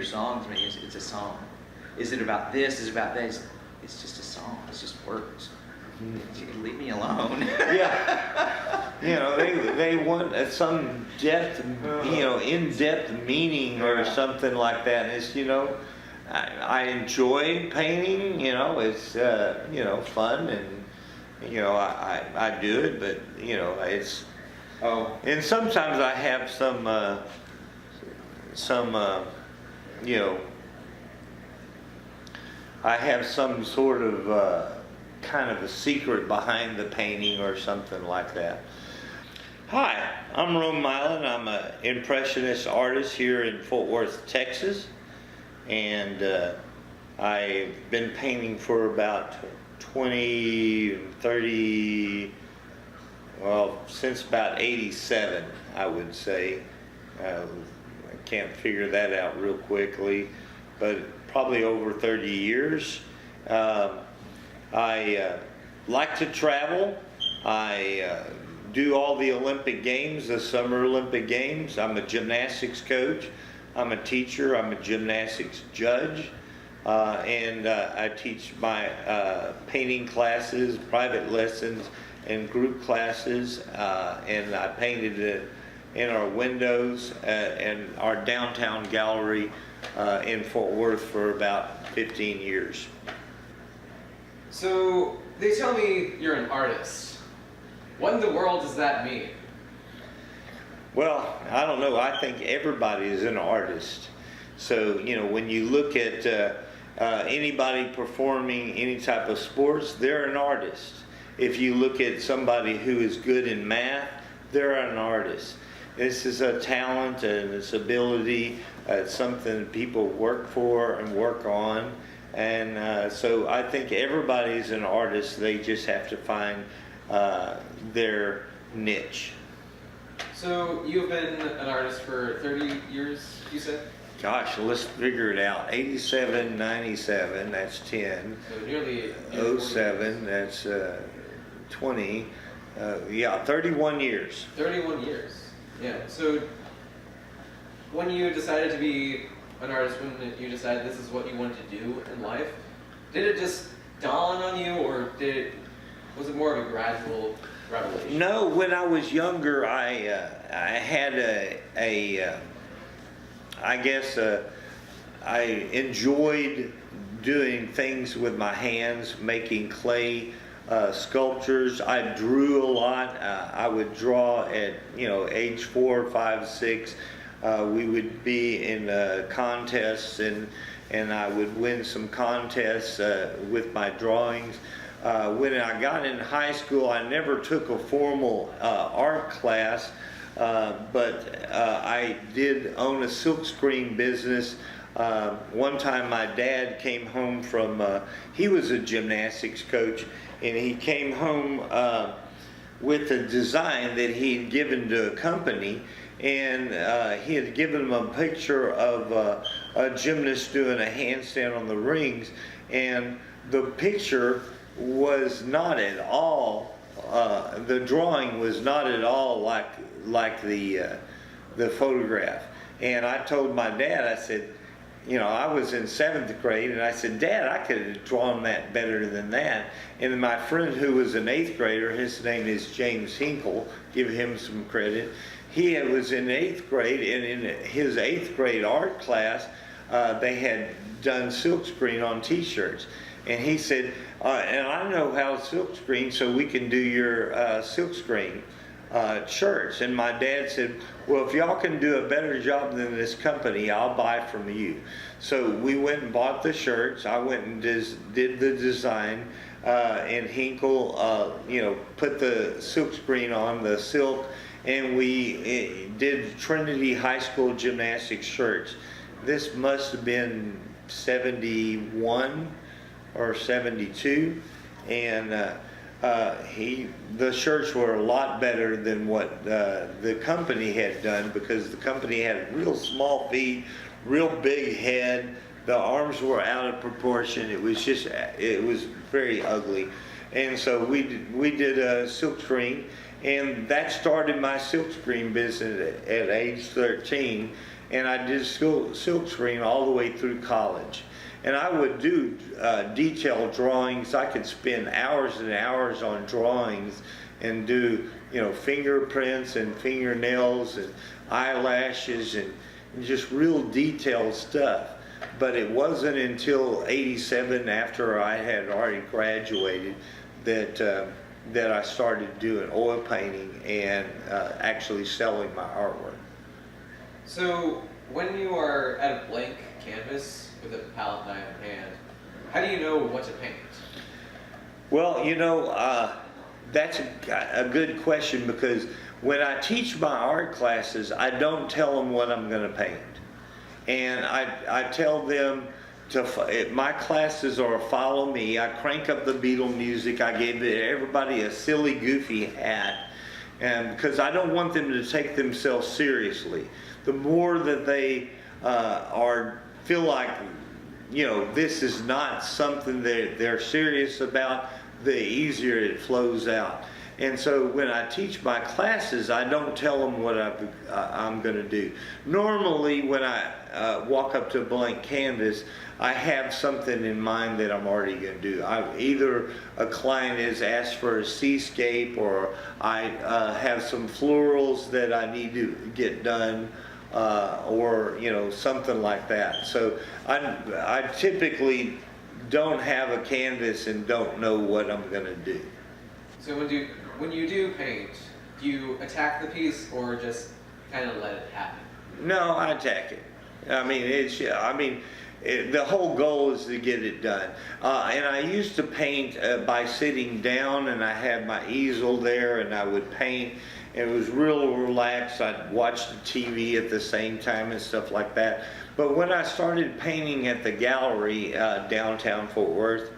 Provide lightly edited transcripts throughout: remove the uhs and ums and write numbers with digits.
song to me is it's a song. Is it about this? Is it about that? It's just a song. It's just words. Leave me alone. Yeah. They want some depth, in-depth meaning or something like that. And it's, I enjoy painting. It's fun, and I do it, but it's. Oh. And sometimes I have some I have some sort of kind of a secret behind the painting or something like that. Hi, I'm Rome Milan. I'm an impressionist artist here in Fort Worth, Texas, and I've been painting for about 30, well, since about 87, I would say. I can't figure that out real quickly, but probably over 30 years. I like to travel. I do all the Olympic Games, the Summer Olympic Games. I'm a gymnastics coach. I'm a teacher. I'm a gymnastics judge. And I teach my painting classes, private lessons, and group classes. And I painted it in our windows and our downtown gallery in Fort Worth for about 15 years. So they tell me you're an artist. What in the world does that mean? Well, I don't know. I think everybody is an artist. So, when you look at anybody performing any type of sports, they're an artist. If you look at somebody who is good in math, they're an artist. This is a talent and it's ability. It's something people work for and work on. And so I think everybody's an artist. They just have to find their niche. So you've been an artist for 30 years, you said? Gosh, let's figure it out. 87, 97, that's 10. So nearly 07, that's 20. 31 years. 31 years. Yeah. So when you decided to be an artist, when you decided this is what you wanted to do in life, did it just dawn on you, or was it more of a gradual revelation? No, when I was younger, I had I enjoyed doing things with my hands, making clay sculptures. I drew a lot. I would draw at age 4, 5, 6. We would be in contests, and I would win some contests with my drawings. When I got in high school, I never took a formal art class, but I did own a silkscreen business. One time my dad came home from, he was a gymnastics coach, and he came home with a design that he had given to a company, and he had given him a picture of a gymnast doing a handstand on the rings, and the picture was not at all, the drawing was not at all like the photograph. And I told my dad, I said, I was in 7th grade, and I said, Dad, I could have drawn that better than that. And my friend who was an 8th grader, his name is James Hinkle, give him some credit. He was in 8th grade, and in his 8th grade art class, they had done silkscreen on t-shirts. And he said, and I know how to silkscreen, so we can do your silkscreen shirts. And my dad said, well, if y'all can do a better job than this company, I'll buy from you. So we went and bought the shirts. I went and did the design, and Hinkle, put the silkscreen on the silk, and we did Trinity High School gymnastics shirts. This must have been 71 or 72, and the shirts were a lot better than what the company had done, because the company had real small feet, real big head, the arms were out of proportion. It was very ugly. And so we did a silkscreen, And that started my silkscreen business at age 13. And I did silkscreen all the way through college. And I would do detailed drawings. I could spend hours and hours on drawings and do, fingerprints and fingernails and eyelashes and just real detailed stuff. But it wasn't until '87, after I had already graduated, that I started doing oil painting and actually selling my artwork. So when you are at a blank canvas with a palette knife in hand, how do you know what to paint? Well, that's a good question, because when I teach my art classes, I don't tell them what I'm going to paint. And I tell them my classes are follow me. I crank up the Beatle music. I gave everybody a silly, goofy hat, and because I don't want them to take themselves seriously. The more that they feel like, this is not something that they're serious about, the easier it flows out. And so when I teach my classes, I don't tell them what I'm going to do. Normally, when I walk up to a blank canvas, I have something in mind that I'm already going to do. Either a client has asked for a seascape, or I have some florals that I need to get done, or something like that. So I typically don't have a canvas and don't know what I'm going to do. So when you do paint, do you attack the piece or just kind of let it happen? No, I attack it. The whole goal is to get it done. And I used to paint by sitting down, and I had my easel there, and I would paint. And it was real relaxed. I'd watch the TV at the same time and stuff like that. But when I started painting at the gallery downtown Fort Worth,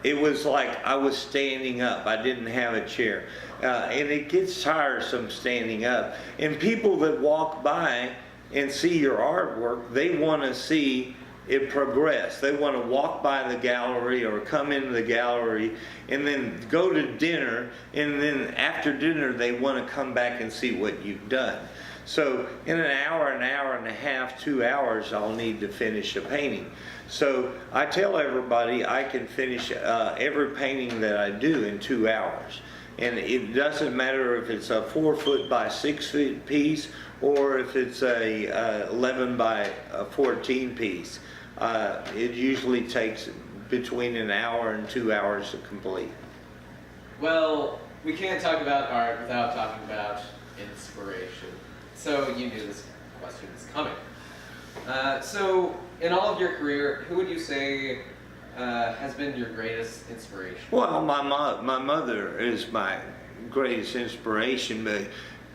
it was like I was standing up. I didn't have a chair. And it gets tiresome standing up. And people that walk by and see your artwork, they want to see it progress. They want to walk by the gallery or come into the gallery and then go to dinner, and then after dinner they want to come back and see what you've done. So in an hour and a half, 2 hours, I'll need to finish a painting. So I tell everybody I can finish every painting that I do in 2 hours. And it doesn't matter if it's a 4 foot by 6 foot piece or if it's a 11 by 14 piece. It usually takes between an hour and 2 hours to complete. Well, we can't talk about art without talking about inspiration. So you knew this question was coming. So in all of your career, who would you say has been your greatest inspiration? Well, my mother is my greatest inspiration, but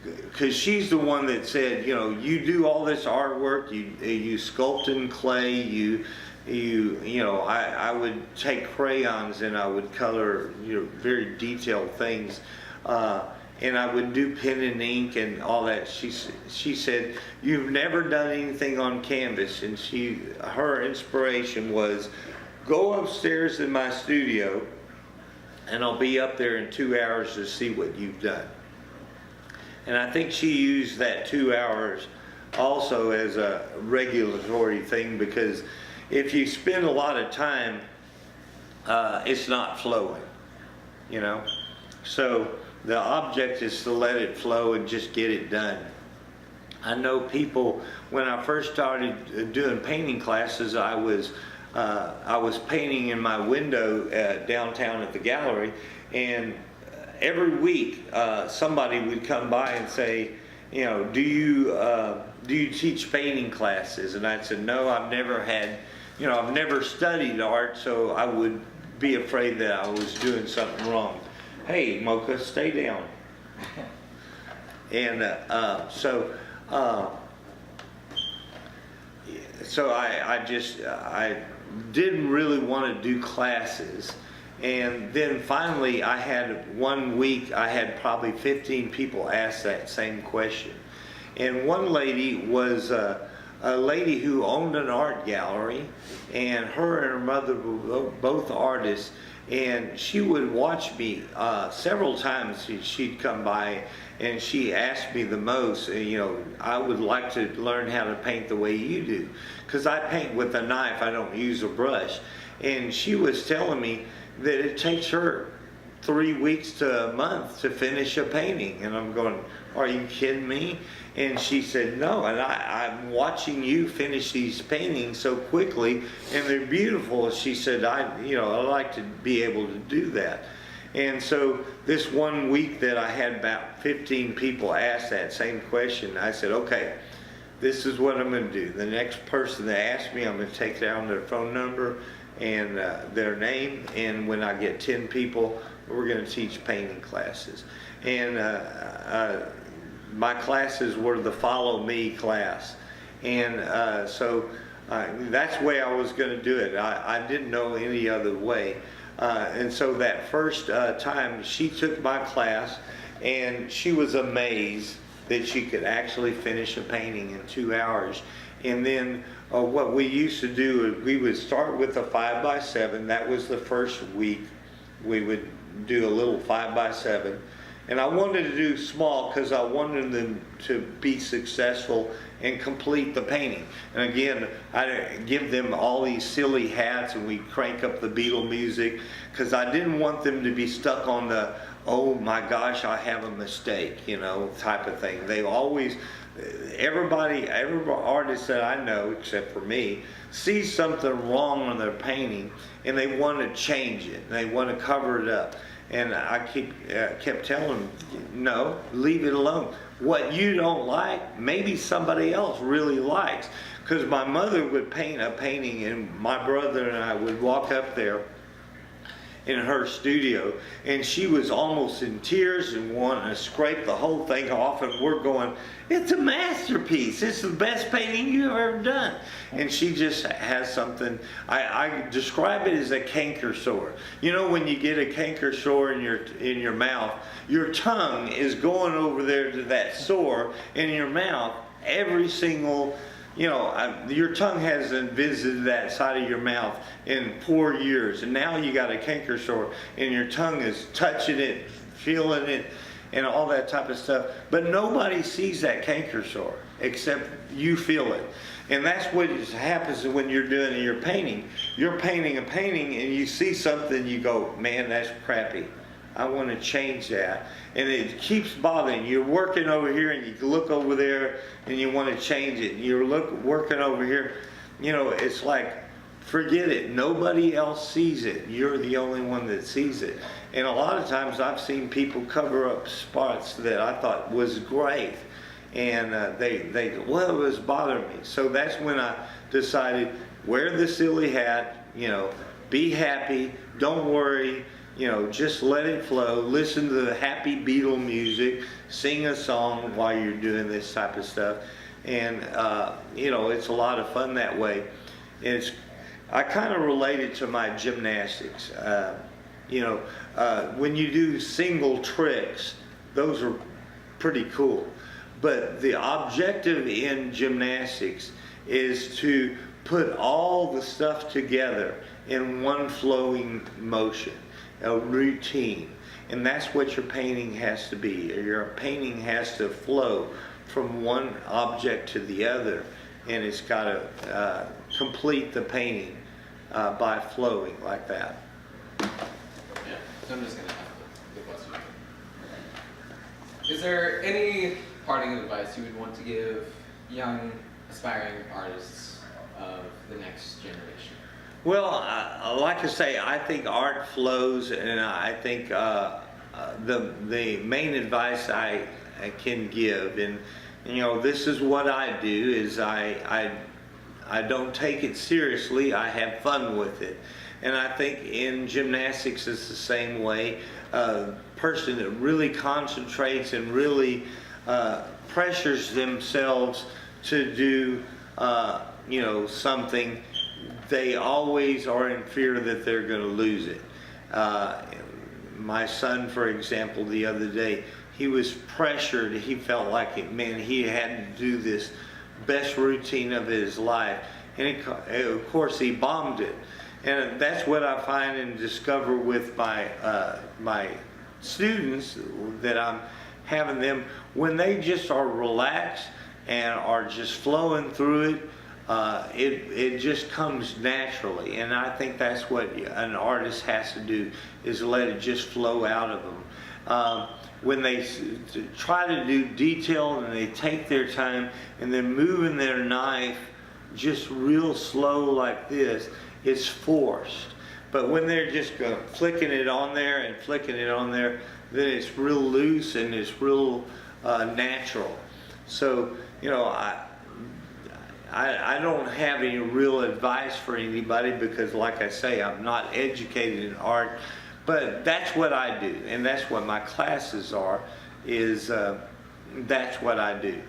because she's the one that said, you do all this artwork, you sculpt in clay, I would take crayons and I would color very detailed things, and I would do pen and ink and all that. She said, you've never done anything on canvas, and her inspiration was, go upstairs in my studio and I'll be up there in 2 hours to see what you've done. And I think she used that 2 hours also as a regulatory thing, because if you spend a lot of time, it's not flowing, So the object is to let it flow and just get it done. I know people, when I first started doing painting classes, I was painting in my window downtown at the gallery, and every week somebody would come by and say, do you teach painting classes? And I'd say, no, I've never studied art, so I would be afraid that I was doing something wrong. Hey, Mocha, stay down. And so I didn't really want to do classes. And then finally I had 1 week, I had probably 15 people ask that same question. And one lady was a lady who owned an art gallery, and her and her mother were both artists, And she would watch me several times. She'd come by and she asked me the most, I would like to learn how to paint the way you do. Because I paint with a knife, I don't use a brush. And she was telling me that it takes her 3 weeks to a month to finish a painting. And I'm going, are you kidding me? And she said, no, and I'm watching you finish these paintings so quickly, and they're beautiful. She said, I like to be able to do that. And so this one week that I had about 15 people ask that same question, I said, okay, this is what I'm going to do. The next person that asks me, I'm going to take down their phone number and their name, and when I get 10 people, we're going to teach painting classes. And my classes were the Follow Me class. And so that's the way I was going to do it. I didn't know any other way. And so that first time she took my class, and she was amazed that she could actually finish a painting in 2 hours. And then what we used to do is we would start with a 5x7. That was the first week. We would do a little 5x7. And I wanted to do small because I wanted them to be successful and complete the painting. And again, I give them all these silly hats, and we crank up the Beatle music because I didn't want them to be stuck on the, oh my gosh, I have a mistake, type of thing. They always, every artist that I know, except for me, sees something wrong on their painting and they want to change it. They want to cover it up. And I kept telling them, no, leave it alone. What you don't like, maybe somebody else really likes. Because my mother would paint a painting, and my brother and I would walk up there in her studio, and she was almost in tears and wanting to scrape the whole thing off, and we're going, it's a masterpiece, it's the best painting you've ever done. And she just has something, I describe it as a canker sore. When you get a canker sore in your mouth, your tongue is going over there to that sore in your mouth every single, your tongue hasn't visited that side of your mouth in 4 years, and now you got a canker sore and your tongue is touching it, feeling it, and all that type of stuff. But nobody sees that canker sore except you feel it. And that's what happens when you're doing your painting. You're painting a painting and you see something, you go, man, that's crappy. I want to change that. And it keeps bothering you. You're working over here and you look over there and you want to change it. And you're working over here. It's like, forget it. Nobody else sees it. You're the only one that sees it. And a lot of times I've seen people cover up spots that I thought was great. And they well, it was bothering me. So that's when I decided, wear the silly hat, be happy, don't worry. Just let it flow. Listen to the happy Beatle music. Sing a song while you're doing this type of stuff. And, it's a lot of fun that way. I kind of relate it to my gymnastics. When you do single tricks, those are pretty cool. But the objective in gymnastics is to put all the stuff together in one flowing motion. A routine, and that's what your painting has to be. Your painting has to flow from one object to the other, and it's got to complete the painting by flowing like that. Yeah, so I'm just going to have the question. Is there any parting advice you would want to give young, aspiring artists of the next generation? Well, like I say, I think art flows, and I think the main advice I can give, and this is what I do, is I don't take it seriously. I have fun with it, and I think in gymnastics it's the same way. A person that really concentrates and really pressures themselves to do something, they always are in fear that they're going to lose it. My son, for example, the other day, he was pressured. He felt like he had to do this best routine of his life. And of course, he bombed it. And that's what I find and discover with my my students, that I'm having them, when they just are relaxed and are just flowing through it, it just comes naturally. And I think that's what an artist has to do, is let it just flow out of them. When they try to do detail and they take their time and then moving their knife just real slow like this, it's forced. But when they're just flicking it on there and flicking it on there, then it's real loose and it's real natural. So, you know, I don't have any real advice for anybody, because like I say, I'm not educated in art, but that's what I do, and that's what my classes are, is that's what I do.